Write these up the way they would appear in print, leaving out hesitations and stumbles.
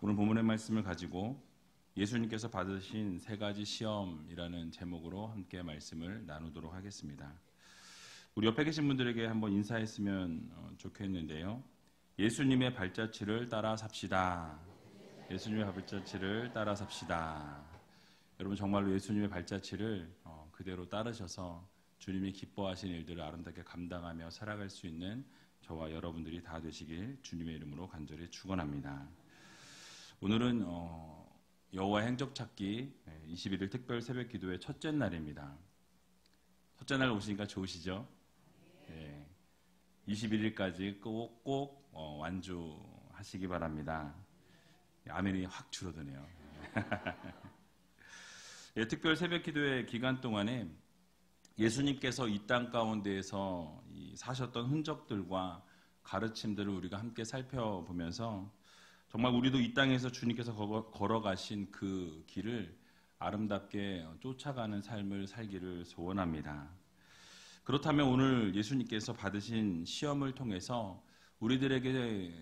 오늘 본문의 말씀을 가지고 예수님께서 받으신 세 가지 시험이라는 제목으로 함께 말씀을 나누도록 하겠습니다. 우리 옆에 계신 분들에게 한번 인사했으면 좋겠는데요. 예수님의 발자취를 따라 삽시다. 예수님의 발자취를 따라 삽시다. 여러분 정말로 예수님의 발자취를 그대로 따르셔서 주님이 기뻐하시는 일들을 아름답게 감당하며 살아갈 수 있는 저와 여러분들이 다 되시길 주님의 이름으로 간절히 축원합니다. 오늘은 여호와의 행적 찾기 21일 특별 새벽 기도의 첫째 날입니다. 첫째 날 오시니까 좋으시죠? 네. 21일까지 꼭 완주하시기 바랍니다. 아멘이 확 줄어드네요. 예, 특별 새벽 기도의 기간 동안에 예수님께서 이 땅 가운데에서 사셨던 흔적들과 가르침들을 우리가 함께 살펴보면서 정말 우리도 이 땅에서 주님께서 걸어가신 그 길을 아름답게 쫓아가는 삶을 살기를 소원합니다. 그렇다면 오늘 예수님께서 받으신 시험을 통해서 우리들에게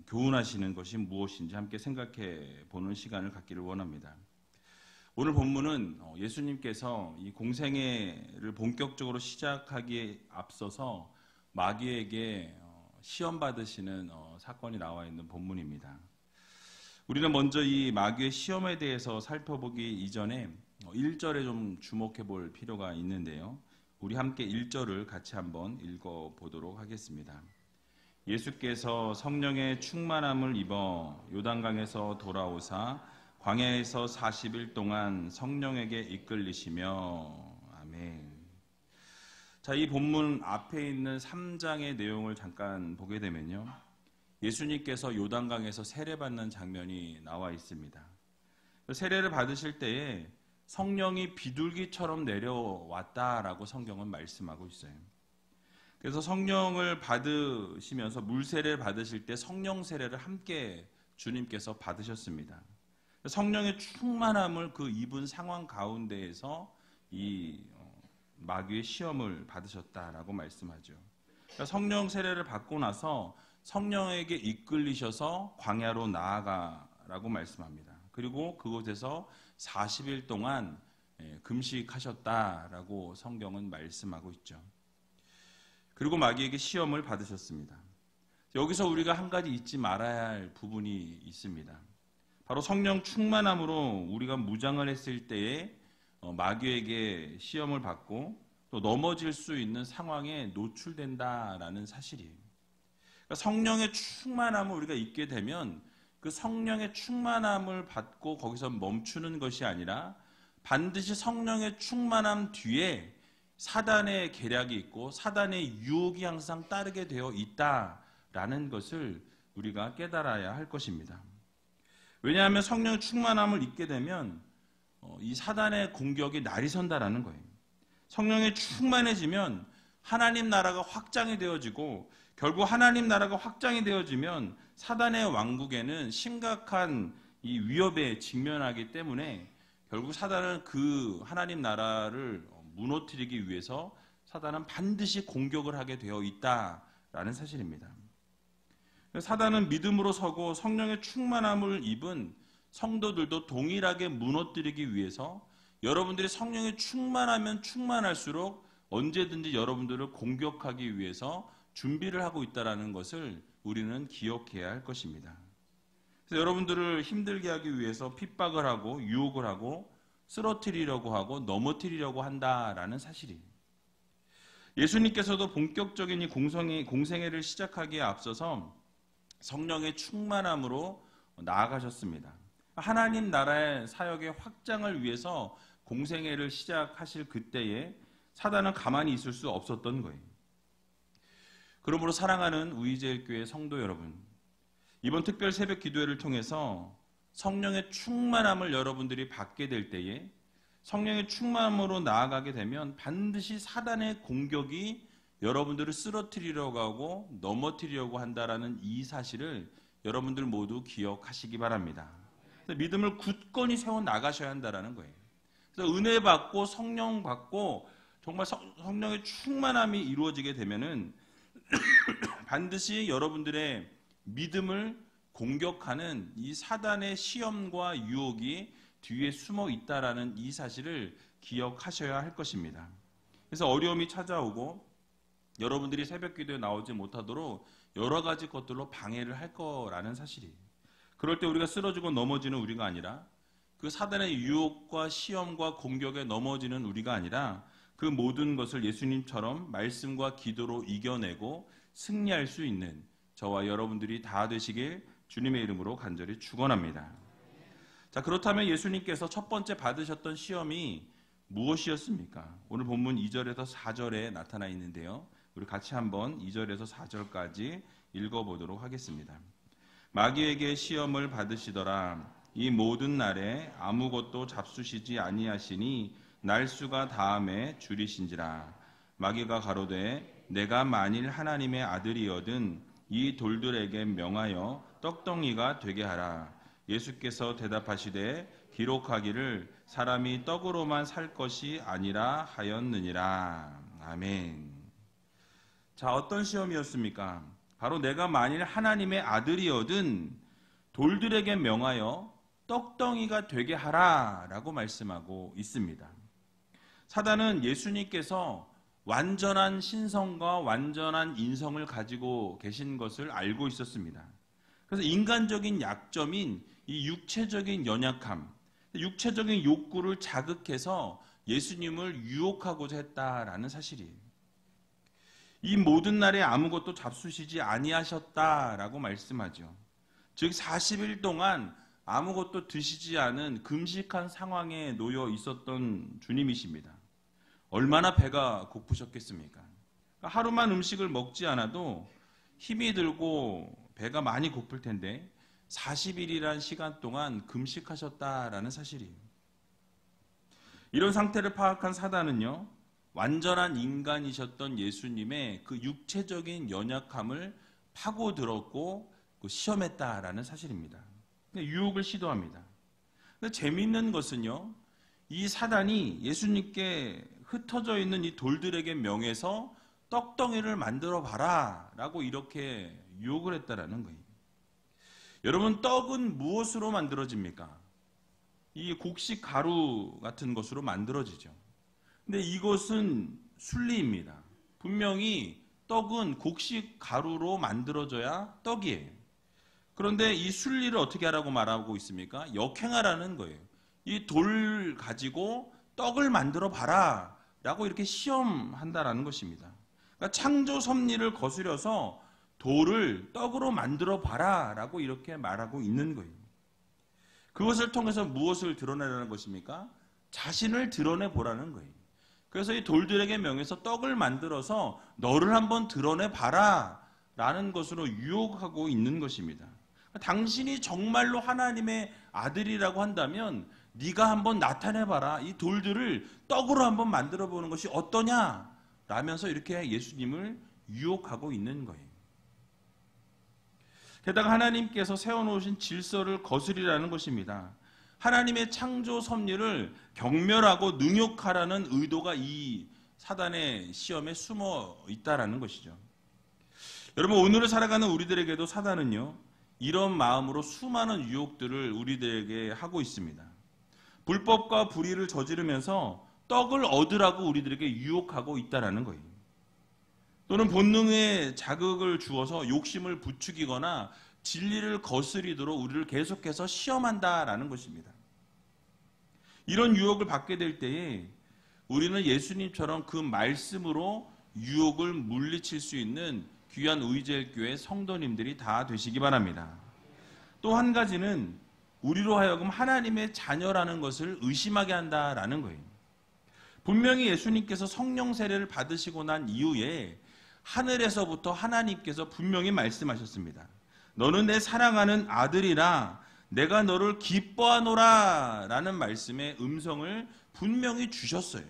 교훈하시는 것이 무엇인지 함께 생각해 보는 시간을 갖기를 원합니다. 오늘 본문은 예수님께서 이 공생애를 본격적으로 시작하기에 앞서서 마귀에게 시험 받으시는 사건이 나와 있는 본문입니다. 우리는 먼저 이 마귀의 시험에 대해서 살펴보기 이전에 1절에 좀 주목해 볼 필요가 있는데요. 우리 함께 1절을 같이 한번 읽어보도록 하겠습니다. 예수께서 성령의 충만함을 입어 요단강에서 돌아오사 광야에서 40일 동안 성령에게 이끌리시며 아멘. 자, 이 본문 앞에 있는 3장의 내용을 잠깐 보게 되면요. 예수님께서 요단강에서 세례받는 장면이 나와 있습니다. 세례를 받으실 때에 성령이 비둘기처럼 내려왔다라고 성경은 말씀하고 있어요. 그래서 성령을 받으시면서 물세례를 받으실 때 성령 세례를 함께 주님께서 받으셨습니다. 성령의 충만함을 그 입은 상황 가운데에서 이 마귀의 시험을 받으셨다라고 말씀하죠. 그러니까 성령 세례를 받고 나서 성령에게 이끌리셔서 광야로 나아가라고 말씀합니다. 그리고 그곳에서 40일 동안 금식하셨다라고 성경은 말씀하고 있죠. 그리고 마귀에게 시험을 받으셨습니다. 여기서 우리가 한 가지 잊지 말아야 할 부분이 있습니다. 바로 성령 충만함으로 우리가 무장을 했을 때에 마귀에게 시험을 받고 또 넘어질 수 있는 상황에 노출된다라는 사실이에요. 그러니까 성령의 충만함을 우리가 잊게 되면 그 성령의 충만함을 받고 거기서 멈추는 것이 아니라 반드시 성령의 충만함 뒤에 사단의 계략이 있고 사단의 유혹이 항상 따르게 되어 있다라는 것을 우리가 깨달아야 할 것입니다. 왜냐하면 성령의 충만함을 잊게 되면 이 사단의 공격이 날이 선다라는 거예요. 성령이 충만해지면 하나님 나라가 확장이 되어지고 결국 하나님 나라가 확장이 되어지면 사단의 왕국에는 심각한 이 위협에 직면하기 때문에 결국 사단은 그 하나님 나라를 무너뜨리기 위해서 사단은 반드시 공격을 하게 되어 있다라는 사실입니다. 사단은 믿음으로 서고 성령의 충만함을 입은 성도들도 동일하게 무너뜨리기 위해서 여러분들이 성령에 충만하면 충만할수록 언제든지 여러분들을 공격하기 위해서 준비를 하고 있다는 것을 우리는 기억해야 할 것입니다. 그래서 여러분들을 힘들게 하기 위해서 핍박을 하고 유혹을 하고 쓰러뜨리려고 하고 넘어뜨리려고 한다라는 사실이에요. 예수님께서도 본격적인 이 공생애를 시작하기에 앞서서 성령의 충만함으로 나아가셨습니다. 하나님 나라의 사역의 확장을 위해서 공생애를 시작하실 그때에 사단은 가만히 있을 수 없었던 거예요. 그러므로 사랑하는 우이제일교회 성도 여러분, 이번 특별 새벽 기도회를 통해서 성령의 충만함을 여러분들이 받게 될 때에 성령의 충만함으로 나아가게 되면 반드시 사단의 공격이 여러분들을 쓰러뜨리려고 하고 넘어뜨리려고 한다라는 이 사실을 여러분들 모두 기억하시기 바랍니다. 믿음을 굳건히 세워 나가셔야 한다라는 거예요. 그래서 은혜 받고 성령 받고 정말 성령의 충만함이 이루어지게 되면은 반드시 여러분들의 믿음을 공격하는 이 사단의 시험과 유혹이 뒤에 숨어 있다라는 이 사실을 기억하셔야 할 것입니다. 그래서 어려움이 찾아오고 여러분들이 새벽 기도에 나오지 못하도록 여러 가지 것들로 방해를 할 거라는 사실이에요. 그럴 때 우리가 쓰러지고 넘어지는 우리가 아니라, 그 사단의 유혹과 시험과 공격에 넘어지는 우리가 아니라, 그 모든 것을 예수님처럼 말씀과 기도로 이겨내고 승리할 수 있는 저와 여러분들이 다 되시길 주님의 이름으로 간절히 축원합니다. 자, 그렇다면 예수님께서 첫 번째 받으셨던 시험이 무엇이었습니까? 오늘 본문 2절에서 4절에 나타나 있는데요. 우리 같이 한번 2절에서 4절까지 읽어보도록 하겠습니다. 마귀에게 시험을 받으시더라. 이 모든 날에 아무것도 잡수시지 아니하시니 날수가 다함에 줄이신지라. 마귀가 가로되 내가 만일 하나님의 아들이거든 이 돌들에게 명하여 떡덩이가 되게 하라. 예수께서 대답하시되 기록하기를 사람이 떡으로만 살 것이 아니라 하였느니라. 아멘. 자, 어떤 시험이었습니까? 바로 내가 만일 하나님의 아들이거든 돌들에게 명하여 떡덩이가 되게 하라 라고 말씀하고 있습니다. 사단은 예수님께서 완전한 신성과 완전한 인성을 가지고 계신 것을 알고 있었습니다. 그래서 인간적인 약점인 이 육체적인 연약함, 육체적인 욕구를 자극해서 예수님을 유혹하고자 했다라는 사실이에요. 이 모든 날에 아무것도 잡수시지 아니하셨다라고 말씀하죠. 즉 40일 동안 아무것도 드시지 않은 금식한 상황에 놓여 있었던 주님이십니다. 얼마나 배가 고프셨겠습니까? 하루만 음식을 먹지 않아도 힘이 들고 배가 많이 고플 텐데 40일이란 시간 동안 금식하셨다라는 사실이에요. 이런 상태를 파악한 사단은요, 완전한 인간이셨던 예수님의 그 육체적인 연약함을 파고들었고 시험했다라는 사실입니다. 유혹을 시도합니다. 근데 재미있는 것은요, 이 사단이 예수님께 흩어져 있는 이 돌들에게 명해서 떡덩이를 만들어 봐라 라고 이렇게 유혹을 했다라는 거예요. 여러분, 떡은 무엇으로 만들어집니까? 이 곡식 가루 같은 것으로 만들어지죠. 근데 이것은 순리입니다. 분명히 떡은 곡식 가루로 만들어져야 떡이에요. 그런데 이 순리를 어떻게 하라고 말하고 있습니까? 역행하라는 거예요. 이 돌 가지고 떡을 만들어 봐라 라고 이렇게 시험한다라는 것입니다. 그러니까 창조 섭리를 거스려서 돌을 떡으로 만들어 봐라 라고 이렇게 말하고 있는 거예요. 그것을 통해서 무엇을 드러내라는 것입니까? 자신을 드러내 보라는 거예요. 그래서 이 돌들에게 명해서 떡을 만들어서 너를 한번 드러내 봐라 라는 것으로 유혹하고 있는 것입니다. 당신이 정말로 하나님의 아들이라고 한다면 네가 한번 나타내봐라. 이 돌들을 떡으로 한번 만들어 보는 것이 어떠냐? 라면서 이렇게 예수님을 유혹하고 있는 거예요. 게다가 하나님께서 세워놓으신 질서를 거스리라는 것입니다. 하나님의 창조 섭리를 경멸하고 능욕하라는 의도가 이 사단의 시험에 숨어 있다라는 것이죠. 여러분, 오늘을 살아가는 우리들에게도 사단은요, 이런 마음으로 수많은 유혹들을 우리들에게 하고 있습니다. 불법과 불의를 저지르면서 떡을 얻으라고 우리들에게 유혹하고 있다라는 거예요. 또는 본능에 자극을 주어서 욕심을 부추기거나 진리를 거스리도록 우리를 계속해서 시험한다라는 것입니다. 이런 유혹을 받게 될 때에 우리는 예수님처럼 그 말씀으로 유혹을 물리칠 수 있는 귀한 의제일교회 성도님들이 다 되시기 바랍니다. 또 한 가지는 우리로 하여금 하나님의 자녀라는 것을 의심하게 한다라는 거예요. 분명히 예수님께서 성령 세례를 받으시고 난 이후에 하늘에서부터 하나님께서 분명히 말씀하셨습니다. 너는 내 사랑하는 아들이라 내가 너를 기뻐하노라 라는 말씀의 음성을 분명히 주셨어요.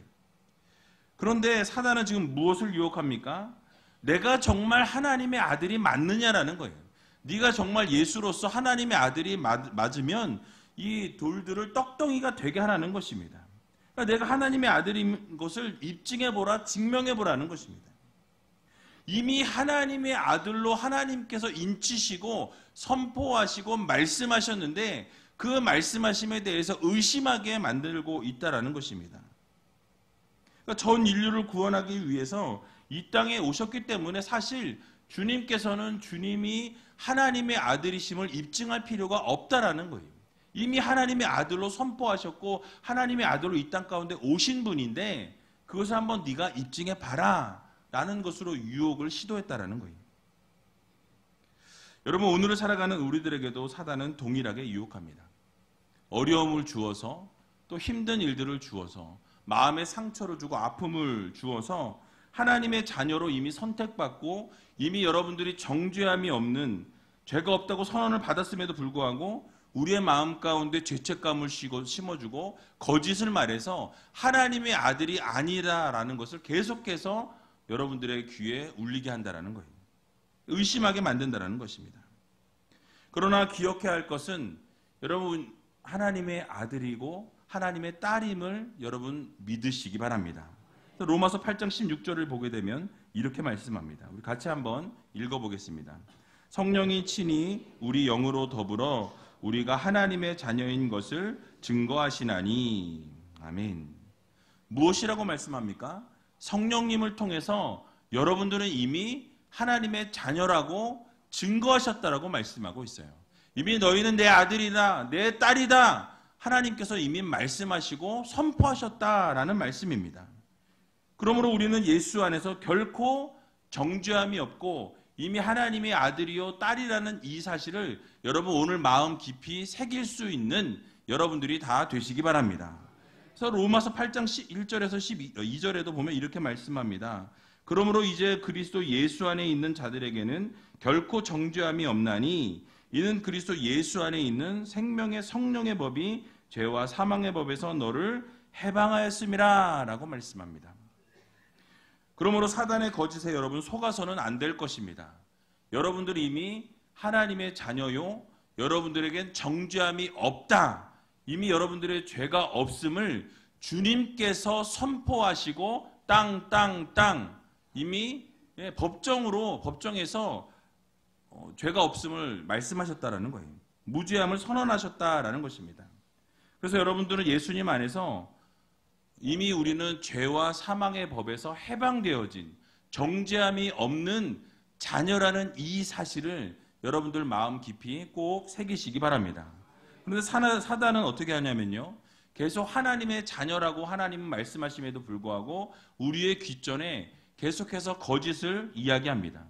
그런데 사단은 지금 무엇을 유혹합니까? 내가 정말 하나님의 아들이 맞느냐라는 거예요. 네가 정말 예수로서 하나님의 아들이 맞으면 이 돌들을 떡덩이가 되게 하라는 것입니다. 그러니까 내가 하나님의 아들인 것을 입증해보라, 증명해보라는 것입니다. 이미 하나님의 아들로 하나님께서 인치시고 선포하시고 말씀하셨는데 그 말씀하심에 대해서 의심하게 만들고 있다라는 것입니다. 그러니까 전 인류를 구원하기 위해서 이 땅에 오셨기 때문에 사실 주님께서는 주님이 하나님의 아들이심을 입증할 필요가 없다라는 거예요. 이미 하나님의 아들로 선포하셨고 하나님의 아들로 이 땅 가운데 오신 분인데 그것을 한번 네가 입증해 봐라 라는 것으로 유혹을 시도했다라는 거예요. 여러분, 오늘을 살아가는 우리들에게도 사단은 동일하게 유혹합니다. 어려움을 주어서 또 힘든 일들을 주어서 마음에 상처를 주고 아픔을 주어서 하나님의 자녀로 이미 선택받고 이미 여러분들이 정죄함이 없는 죄가 없다고 선언을 받았음에도 불구하고 우리의 마음 가운데 죄책감을 심어주고 거짓을 말해서 하나님의 아들이 아니라라는 것을 계속해서 여러분들의 귀에 울리게 한다는 거예요. 의심하게 만든다는 것입니다. 그러나 기억해야 할 것은 여러분 하나님의 아들이고 하나님의 딸임을 여러분 믿으시기 바랍니다. 로마서 8장 16절을 보게 되면 이렇게 말씀합니다. 우리 같이 한번 읽어보겠습니다. 성령이 친히 우리 영으로 더불어 우리가 하나님의 자녀인 것을 증거하시나니. 아멘. 무엇이라고 말씀합니까? 성령님을 통해서 여러분들은 이미 하나님의 자녀라고 증거하셨다라고 말씀하고 있어요. 이미 너희는 내 아들이다, 내 딸이다. 하나님께서 이미 말씀하시고 선포하셨다라는 말씀입니다. 그러므로 우리는 예수 안에서 결코 정죄함이 없고 이미 하나님의 아들이요 딸이라는 이 사실을 여러분 오늘 마음 깊이 새길 수 있는 여러분들이 다 되시기 바랍니다. 그래서 로마서 8장 1절에서 12절에도 보면 이렇게 말씀합니다. 그러므로 이제 그리스도 예수 안에 있는 자들에게는 결코 정죄함이 없나니 이는 그리스도 예수 안에 있는 생명의 성령의 법이 죄와 사망의 법에서 너를 해방하였음이라 라고 말씀합니다. 그러므로 사단의 거짓에 여러분 속아서는 안 될 것입니다. 여러분들이 이미 하나님의 자녀요, 여러분들에겐 정죄함이 없다. 이미 여러분들의 죄가 없음을 주님께서 선포하시고 땅 이미 법정에서 죄가 없음을 말씀하셨다라는 거예요. 무죄함을 선언하셨다라는 것입니다. 그래서 여러분들은 예수님 안에서 이미 우리는 죄와 사망의 법에서 해방되어진 정죄함이 없는 자녀라는 이 사실을 여러분들 마음 깊이 꼭 새기시기 바랍니다. 그런데 사단은 어떻게 하냐면요. 계속 하나님의 자녀라고 하나님은 말씀하심에도 불구하고 우리의 귓전에 계속해서 거짓을 이야기합니다.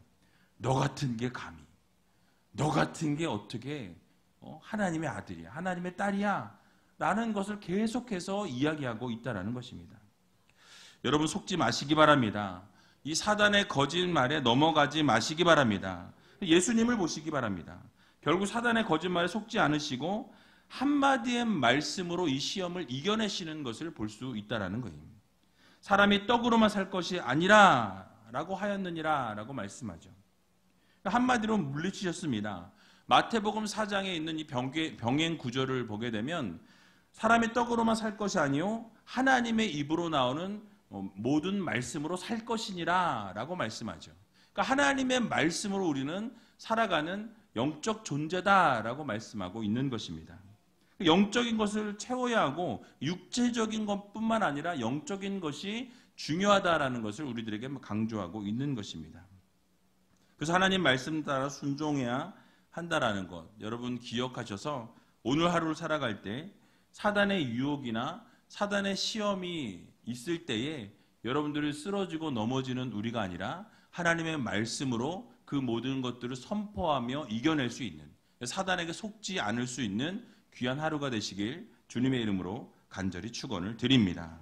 너 같은 게 감히, 너 같은 게 어떻게 하나님의 아들이야, 하나님의 딸이야 라는 것을 계속해서 이야기하고 있다는 것입니다. 여러분 속지 마시기 바랍니다. 이 사단의 거짓말에 넘어가지 마시기 바랍니다. 예수님을 보시기 바랍니다. 결국 사단의 거짓말에 속지 않으시고 한마디의 말씀으로 이 시험을 이겨내시는 것을 볼 수 있다는 거예요. 사람이 떡으로만 살 것이 아니라 라고 하였느니라 라고 말씀하죠. 한마디로 물리치셨습니다. 마태복음 4장에 있는 이 병행 구절을 보게 되면 사람이 떡으로만 살 것이 아니요 하나님의 입으로 나오는 모든 말씀으로 살 것이니라 라고 말씀하죠. 그러니까 하나님의 말씀으로 우리는 살아가는 영적 존재다라고 말씀하고 있는 것입니다. 영적인 것을 채워야 하고 육체적인 것뿐만 아니라 영적인 것이 중요하다라는 것을 우리들에게 강조하고 있는 것입니다. 그래서 하나님 말씀 따라 순종해야 한다라는 것 여러분 기억하셔서 오늘 하루를 살아갈 때 사단의 유혹이나 사단의 시험이 있을 때에 여러분들이 쓰러지고 넘어지는 우리가 아니라 하나님의 말씀으로 그 모든 것들을 선포하며 이겨낼 수 있는 사단에게 속지 않을 수 있는 귀한 하루가 되시길 주님의 이름으로 간절히 축원을 드립니다.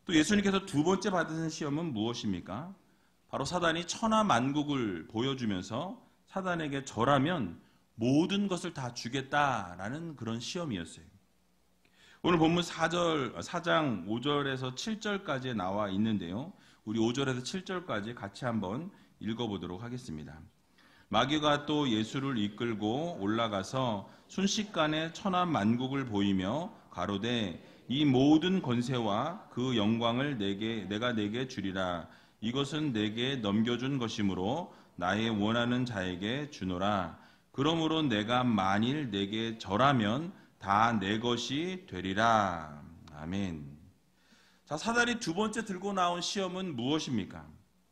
또 예수님께서 두 번째 받으신 시험은 무엇입니까? 바로 사단이 천하만국을 보여주면서 사단에게 절하면 모든 것을 다 주겠다라는 그런 시험이었어요. 오늘 본문 4장 5절에서 7절까지 나와 있는데요. 우리 5절에서 7절까지 같이 한번 읽어보도록 하겠습니다. 마귀가 또 예수를 이끌고 올라가서 순식간에 천하만국을 보이며 가로되 이 모든 권세와 그 영광을 내가 내게 주리라. 이것은 내게 넘겨준 것이므로 나의 원하는 자에게 주노라. 그러므로 내가 만일 내게 절하면 다 내 것이 되리라. 아멘. 자, 사단이 두 번째 들고 나온 시험은 무엇입니까?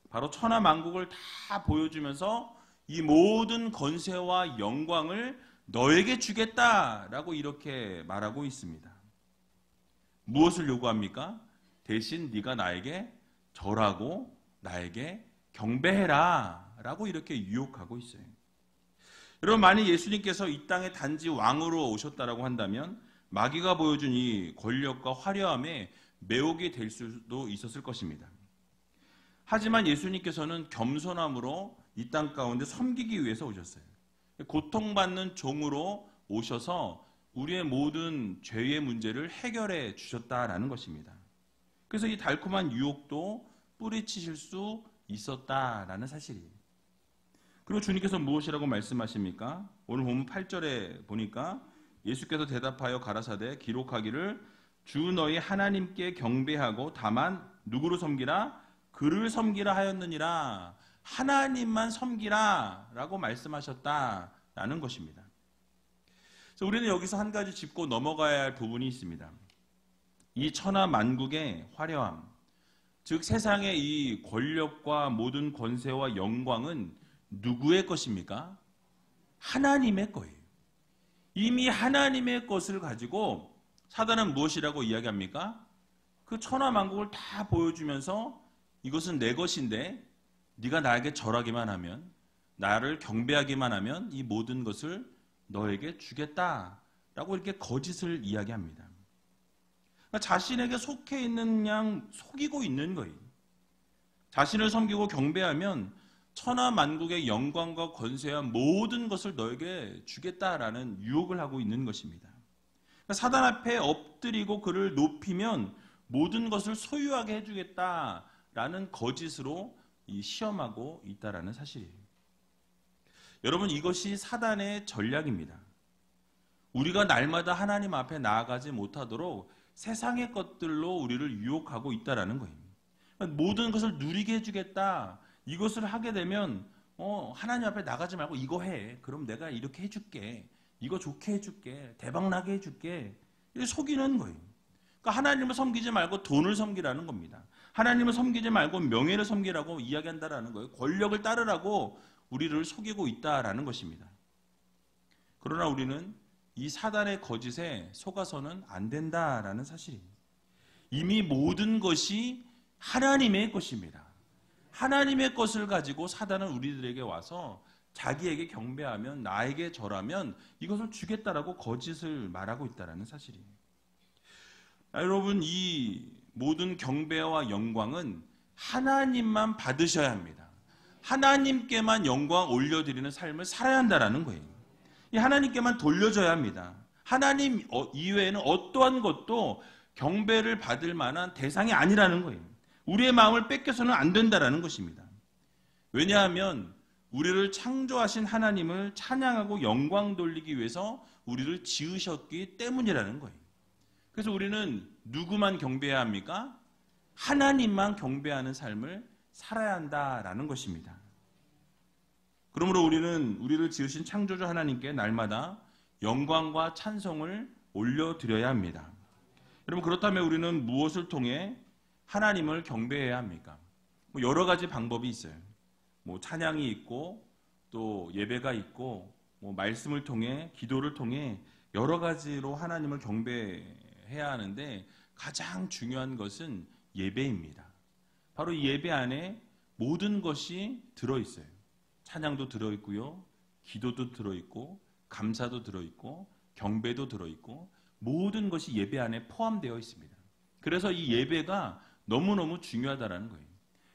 바로 천하만국을 다 보여주면서 이 모든 권세와 영광을 너에게 주겠다라고 이렇게 말하고 있습니다. 무엇을 요구합니까? 대신 네가 나에게 절하고 나에게 경배해라 라고 이렇게 유혹하고 있어요. 여러분, 만약 예수님께서 이 땅에 단지 왕으로 오셨다라고 한다면 마귀가 보여준 이 권력과 화려함에 매혹이 될 수도 있었을 것입니다. 하지만 예수님께서는 겸손함으로 이 땅 가운데 섬기기 위해서 오셨어요. 고통받는 종으로 오셔서 우리의 모든 죄의 문제를 해결해 주셨다라는 것입니다. 그래서 이 달콤한 유혹도 뿌리치실 수 있었다라는 사실이에요. 그리고 주님께서 무엇이라고 말씀하십니까? 오늘 보면 8절에 보니까 예수께서 대답하여 가라사대 기록하기를 주 너희 하나님께 경배하고 다만 누구를 섬기라? 그를 섬기라 하였느니라. 하나님만 섬기라 라고 말씀하셨다라는 것입니다. 그래서 우리는 여기서 한 가지 짚고 넘어가야 할 부분이 있습니다. 이 천하만국의 화려함, 즉 세상의 이 권력과 모든 권세와 영광은 누구의 것입니까? 하나님의 거예요. 이미 하나님의 것을 가지고 사단은 무엇이라고 이야기합니까? 그 천하만국을 다 보여주면서 이것은 내 것인데 네가 나에게 절하기만 하면, 나를 경배하기만 하면 이 모든 것을 너에게 주겠다라고 이렇게 거짓을 이야기합니다. 그러니까 자신에게 속해 있는 양 속이고 있는 거예요. 자신을 섬기고 경배하면 천하만국의 영광과 권세와 모든 것을 너에게 주겠다라는 유혹을 하고 있는 것입니다. 그러니까 사단 앞에 엎드리고 그를 높이면 모든 것을 소유하게 해주겠다라는 거짓으로 시험하고 있다라는 사실이에요. 여러분, 이것이 사단의 전략입니다. 우리가 날마다 하나님 앞에 나아가지 못하도록 세상의 것들로 우리를 유혹하고 있다라는 거예요. 모든 것을 누리게 해주겠다. 이것을 하게 되면 하나님 앞에 나가지 말고 이거 해. 그럼 내가 이렇게 해줄게. 이거 좋게 해줄게. 대박나게 해줄게. 이렇게 속이는 거예요. 그러니까 하나님을 섬기지 말고 돈을 섬기라는 겁니다. 하나님을 섬기지 말고 명예를 섬기라고 이야기한다라는 거예요. 권력을 따르라고 우리를 속이고 있다라는 것입니다. 그러나 우리는 이 사단의 거짓에 속아서는 안 된다라는 사실입니다. 이미 모든 것이 하나님의 것입니다. 하나님의 것을 가지고 사단은 우리들에게 와서 자기에게 경배하면, 나에게 절하면 이것을 주겠다라고 거짓을 말하고 있다라는 사실이에요. 여러분, 이 모든 경배와 영광은 하나님만 받으셔야 합니다. 하나님께만 영광 올려드리는 삶을 살아야 한다는 거예요. 이 하나님께만 돌려줘야 합니다. 하나님 이외에는 어떠한 것도 경배를 받을 만한 대상이 아니라는 거예요. 우리의 마음을 뺏겨서는 안 된다는 것입니다. 왜냐하면 우리를 창조하신 하나님을 찬양하고 영광 돌리기 위해서 우리를 지으셨기 때문이라는 거예요. 그래서 우리는 누구만 경배해야 합니까? 하나님만 경배하는 삶을 살아야 한다라는 것입니다. 그러므로 우리는 우리를 지으신 창조주 하나님께 날마다 영광과 찬송을 올려드려야 합니다. 여러분, 그렇다면 우리는 무엇을 통해 하나님을 경배해야 합니까? 여러 가지 방법이 있어요. 찬양이 있고 또 예배가 있고 말씀을 통해, 기도를 통해 여러 가지로 하나님을 경배해야 하는데 가장 중요한 것은 예배입니다. 바로 이 예배 안에 모든 것이 들어있어요. 찬양도 들어있고요, 기도도 들어있고, 감사도 들어있고, 경배도 들어있고, 모든 것이 예배 안에 포함되어 있습니다. 그래서 이 예배가 너무너무 중요하다는 거예요.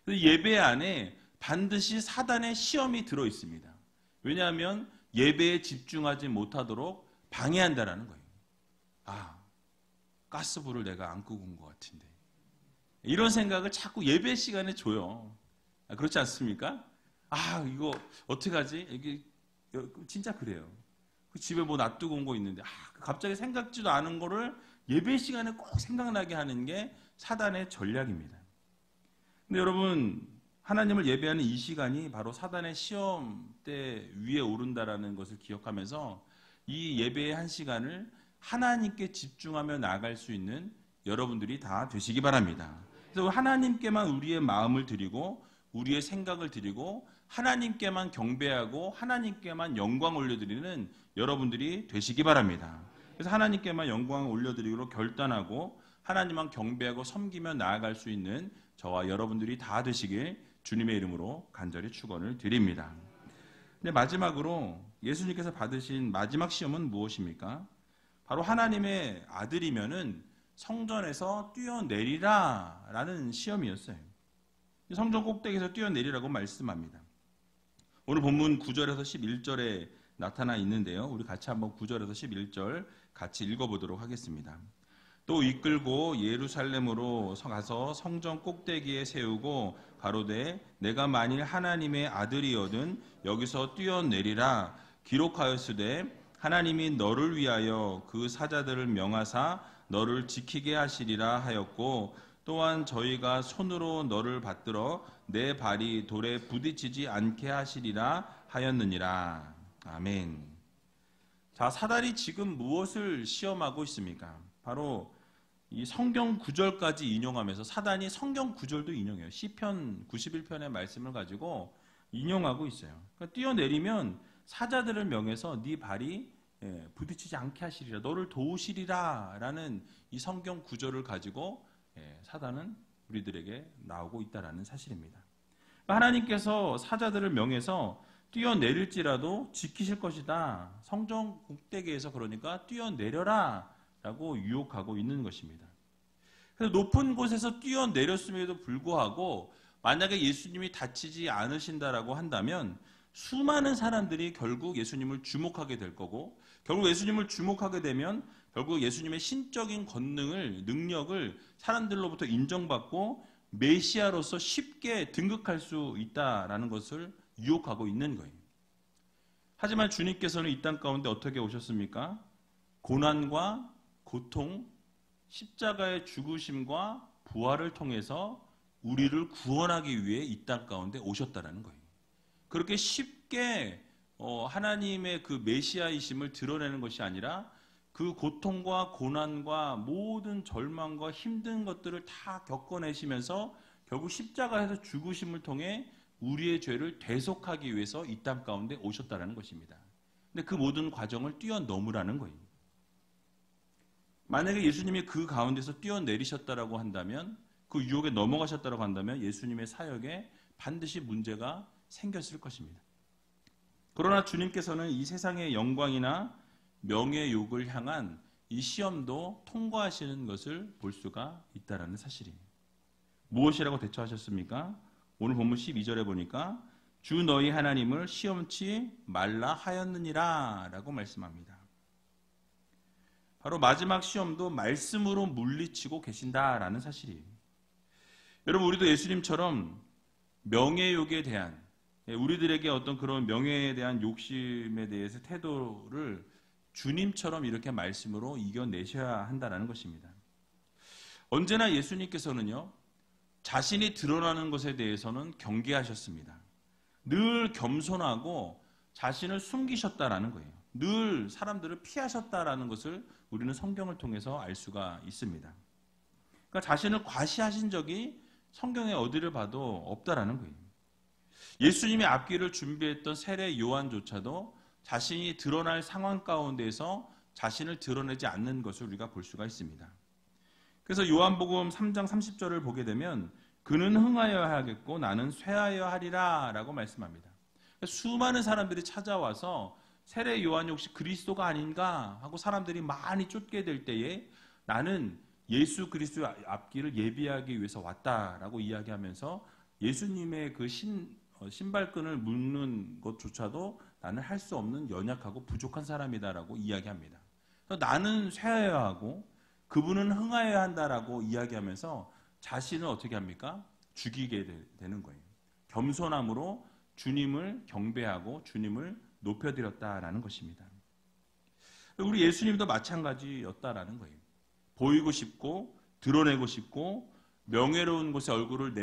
그래서 예배 안에 반드시 사단의 시험이 들어있습니다. 왜냐하면 예배에 집중하지 못하도록 방해한다는 거예요. 가스불을 내가 안 끄고 온 것 같은데. 이런 생각을 자꾸 예배 시간에 줘요. 그렇지 않습니까? 이거 어떡하지? 이게 진짜 그래요. 집에 놔두고 온 거 있는데 갑자기 생각지도 않은 거를 예배 시간에 꼭 생각나게 하는 게 사단의 전략입니다. 근데 여러분, 하나님을 예배하는 이 시간이 바로 사단의 시험대 위에 오른다라는 것을 기억하면서 이 예배의 한 시간을 하나님께 집중하며 나아갈 수 있는 여러분들이 다 되시기 바랍니다. 그래서 하나님께만 우리의 마음을 드리고 우리의 생각을 드리고 하나님께만 경배하고 하나님께만 영광 올려드리는 여러분들이 되시기 바랍니다. 그래서 하나님께만 영광을 올려드리기로 결단하고 하나님만 경배하고 섬기며 나아갈 수 있는 저와 여러분들이 다 되시길 주님의 이름으로 간절히 축원을 드립니다. 근데 마지막으로 예수님께서 받으신 마지막 시험은 무엇입니까? 바로 하나님의 아들이면은 성전에서 뛰어내리라 라는 시험이었어요. 성전 꼭대기에서 뛰어내리라고 말씀합니다. 오늘 본문 9절에서 11절에 나타나 있는데요. 우리 같이 한번 9절에서 11절 같이 읽어보도록 하겠습니다. 또 이끌고 예루살렘으로 가서 성전 꼭대기에 세우고 가로되 내가 만일 하나님의 아들이거든 여기서 뛰어내리라 기록하였으되 하나님이 너를 위하여 그 사자들을 명하사 너를 지키게 하시리라 하였고 또한 저희가 손으로 너를 받들어 내 발이 돌에 부딪히지 않게 하시리라 하였느니라. 아멘. 자, 사단이 지금 무엇을 시험하고 있습니까? 바로 이 성경 구절까지 인용하면서 사단이 성경 구절도 인용해요. 시편 91편의 말씀을 가지고 인용하고 있어요. 그러니까 뛰어내리면 사자들을 명해서 네 발이 부딪히지 않게 하시리라, 너를 도우시리라 라는 이 성경 구절을 가지고 사단은 우리들에게 나오고 있다는 사실입니다. 하나님께서 사자들을 명해서 뛰어내릴지라도 지키실 것이다. 성전 꼭대기에서 그러니까 뛰어내려라 라고 유혹하고 있는 것입니다. 그래서 높은 곳에서 뛰어내렸음에도 불구하고 만약에 예수님이 다치지 않으신다라고 한다면 수많은 사람들이 결국 예수님을 주목하게 될 거고 결국 예수님을 주목하게 되면 결국 예수님의 신적인 권능을 능력을 사람들로부터 인정받고 메시아로서 쉽게 등극할 수 있다라는 것을 유혹하고 있는 거예요. 하지만 주님께서는 이 땅 가운데 어떻게 오셨습니까? 고난과 고통, 십자가의 죽으심과 부활을 통해서 우리를 구원하기 위해 이 땅 가운데 오셨다라는 거예요. 그렇게 쉽게 하나님의 그 메시아이심을 드러내는 것이 아니라 그 고통과 고난과 모든 절망과 힘든 것들을 다 겪어내시면서 결국 십자가에서 죽으심을 통해 우리의 죄를 대속하기 위해서 이 땅 가운데 오셨다는 것입니다. 근데 그 모든 과정을 뛰어넘으라는 거예요. 만약에 예수님이 그 가운데서 뛰어내리셨다라고 한다면 그 유혹에 넘어가셨다라고 한다면 예수님의 사역에 반드시 문제가 생겼을 것입니다. 그러나 주님께서는 이 세상의 영광이나 명예욕을 향한 이 시험도 통과하시는 것을 볼 수가 있다는 사실입니다. 무엇이라고 대처하셨습니까? 오늘 본문 12절에 보니까 주 너희 하나님을 시험치 말라 하였느니라 라고 말씀합니다. 바로 마지막 시험도 말씀으로 물리치고 계신다라는 사실이에요. 여러분 우리도 예수님처럼 명예욕에 대한 우리들에게 어떤 그런 명예에 대한 욕심에 대해서 태도를 주님처럼 이렇게 말씀으로 이겨내셔야 한다는 것입니다. 언제나 예수님께서는요, 자신이 드러나는 것에 대해서는 경계하셨습니다. 늘 겸손하고 자신을 숨기셨다라는 거예요. 늘 사람들을 피하셨다라는 것을 우리는 성경을 통해서 알 수가 있습니다. 그러니까 자신을 과시하신 적이 성경에 어디를 봐도 없다라는 거예요. 예수님이 앞길을 준비했던 세례 요한조차도 자신이 드러날 상황 가운데에서 자신을 드러내지 않는 것을 우리가 볼 수가 있습니다. 그래서 요한복음 3장 30절을 보게 되면 그는 흥하여야 하겠고 나는 쇠하여야 하리라 라고 말씀합니다. 수많은 사람들이 찾아와서 세례 요한이 혹시 그리스도가 아닌가 하고 사람들이 많이 쫓게 될 때에 나는 예수 그리스도의 앞길을 예비하기 위해서 왔다라고 이야기하면서 예수님의 그 신발끈을 묶는 것조차도 나는 할 수 없는 연약하고 부족한 사람이다라고 이야기합니다. 나는 쇠하여야 하고 그분은 흥하여야 한다라고 이야기하면서 자신을 어떻게 합니까? 죽이게 되는 거예요. 겸손함으로 주님을 경배하고 주님을 높여드렸다라는 것입니다. 우리 예수님도 마찬가지였다라는 거예요. 보이고 싶고 드러내고 싶고 명예로운 곳에 얼굴을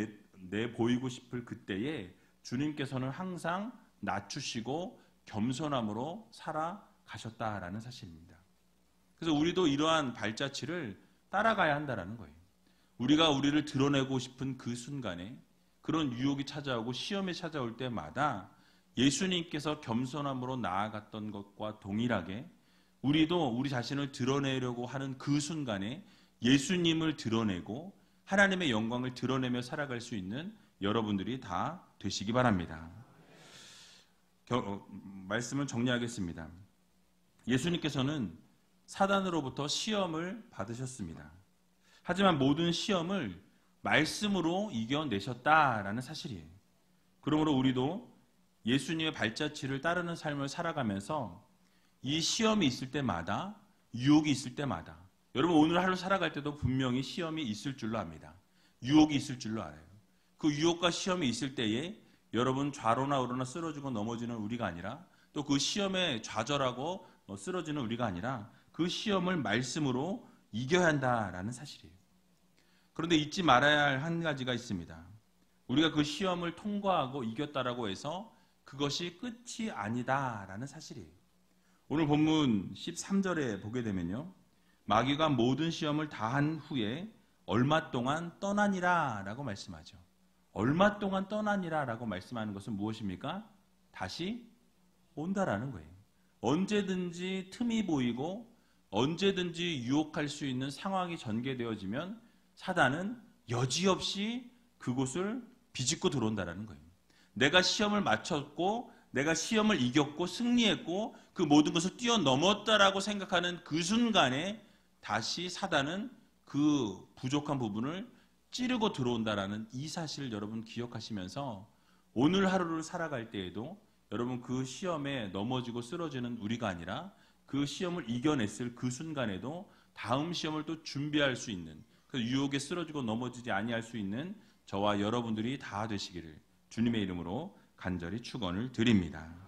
내보이고 싶을 그때에 주님께서는 항상 낮추시고 겸손함으로 살아가셨다라는 사실입니다. 그래서 우리도 이러한 발자취를 따라가야 한다라는 거예요. 우리가 우리를 드러내고 싶은 그 순간에 그런 유혹이 찾아오고 시험이 찾아올 때마다 예수님께서 겸손함으로 나아갔던 것과 동일하게 우리도 우리 자신을 드러내려고 하는 그 순간에 예수님을 드러내고 하나님의 영광을 드러내며 살아갈 수 있는 여러분들이 다 되시기 바랍니다. 말씀을 정리하겠습니다. 예수님께서는 사단으로부터 시험을 받으셨습니다. 하지만 모든 시험을 말씀으로 이겨내셨다라는 사실이에요. 그러므로 우리도 예수님의 발자취를 따르는 삶을 살아가면서 이 시험이 있을 때마다, 유혹이 있을 때마다, 여러분 오늘 하루 살아갈 때도 분명히 시험이 있을 줄로 압니다. 유혹이 있을 줄로 알아요. 그 유혹과 시험이 있을 때에 여러분 좌로나 우로나 쓰러지고 넘어지는 우리가 아니라 또 그 시험에 좌절하고 쓰러지는 우리가 아니라 그 시험을 말씀으로 이겨야 한다라는 사실이에요. 그런데 잊지 말아야 할 한 가지가 있습니다. 우리가 그 시험을 통과하고 이겼다라고 해서 그것이 끝이 아니다라는 사실이에요. 오늘 본문 13절에 보게 되면요. 마귀가 모든 시험을 다한 후에 얼마 동안 떠나니라 라고 말씀하죠. 얼마 동안 떠나니라 라고 말씀하는 것은 무엇입니까? 다시 온다라는 거예요. 언제든지 틈이 보이고 언제든지 유혹할 수 있는 상황이 전개되어지면 사단은 여지없이 그곳을 비집고 들어온다라는 거예요. 내가 시험을 마쳤고 내가 시험을 이겼고 승리했고 그 모든 것을 뛰어넘었다라고 생각하는 그 순간에 다시 사단은 그 부족한 부분을 찌르고 들어온다라는 이 사실을 여러분 기억하시면서 오늘 하루를 살아갈 때에도 여러분 그 시험에 넘어지고 쓰러지는 우리가 아니라 그 시험을 이겨냈을 그 순간에도 다음 시험을 또 준비할 수 있는 그 유혹에 쓰러지고 넘어지지 아니할 수 있는 저와 여러분들이 다 되시기를 주님의 이름으로 간절히 축원을 드립니다.